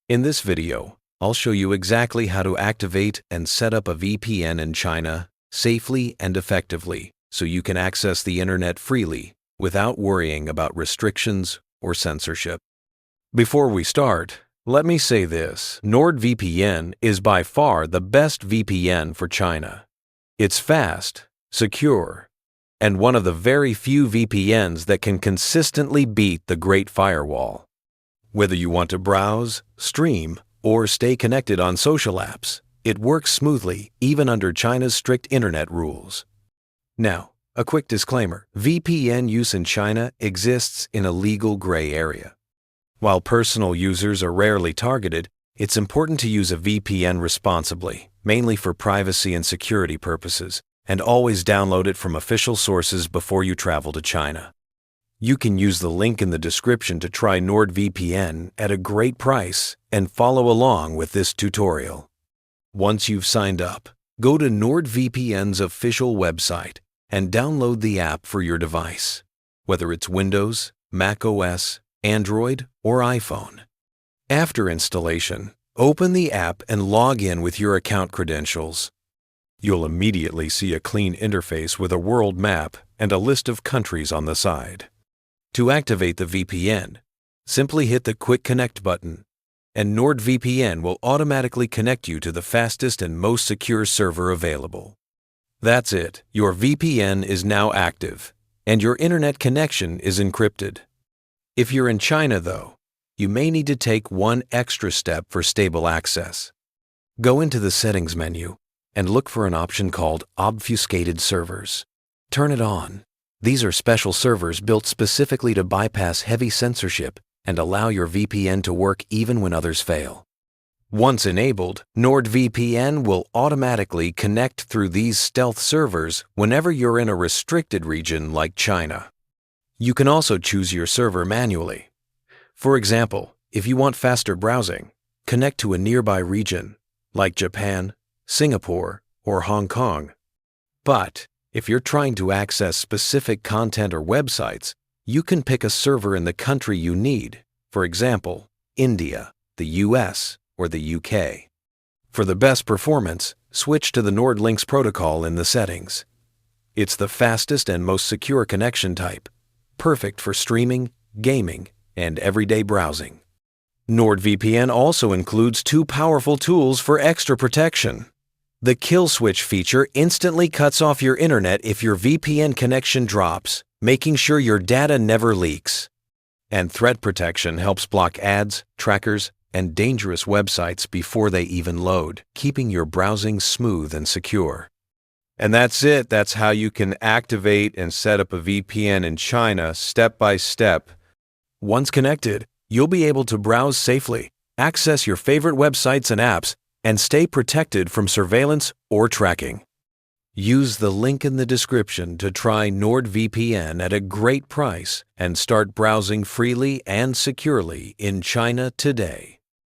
In this video, I'll show you exactly how to activate and set up a VPN in China safely and effectively so you can access the internet freely without worrying about restrictions or censorship. Before we start, let me say this: NordVPN is by far the best VPN for China. It's fast, secure, and one of the very few VPNs that can consistently beat the Great Firewall. Whether you want to browse, stream, or stay connected on social apps, it works smoothly even under China's strict internet rules. Now, a quick disclaimer: VPN use in China exists in a legal gray area. While personal users are rarely targeted, it's important to use a VPN responsibly, mainly for privacy and security purposes, and always download it from official sources before you travel to China. You can use the link in the description to try NordVPN at a great price and follow along with this tutorial. Once you've signed up, go to NordVPN's official website and download the app for your device, whether it's Windows, Mac OS, Android, or iPhone. After installation, open the app and log in with your account credentials. You'll immediately see a clean interface with a world map and a list of countries on the side. To activate the VPN, simply hit the Quick Connect button, and NordVPN will automatically connect you to the fastest and most secure server available. That's it. Your VPN is now active, and your internet connection is encrypted. If you're in China, though, you may need to take one extra step for stable access. Go into the Settings menu and look for an option called Obfuscated Servers. Turn it on. These are special servers built specifically to bypass heavy censorship and allow your VPN to work even when others fail. Once enabled, NordVPN will automatically connect through these stealth servers whenever you're in a restricted region like China. You can also choose your server manually. For example, if you want faster browsing, connect to a nearby region like Japan, Singapore, or Hong Kong. But if you're trying to access specific content or websites, you can pick a server in the country you need, for example, India, the US, or the UK. For the best performance, switch to the NordLynx protocol in the settings. It's the fastest and most secure connection type, perfect for streaming, gaming, and everyday browsing. NordVPN also includes two powerful tools for extra protection. The Kill Switch feature instantly cuts off your internet if your VPN connection drops, making sure your data never leaks. And Threat Protection helps block ads, trackers, and dangerous websites before they even load, keeping your browsing smooth and secure. And that's it. That's how you can activate and set up a VPN in China step by step. Once connected, you'll be able to browse safely, access your favorite websites and apps, and stay protected from surveillance or tracking. Use the link in the description to try NordVPN at a great price and start browsing freely and securely in China today.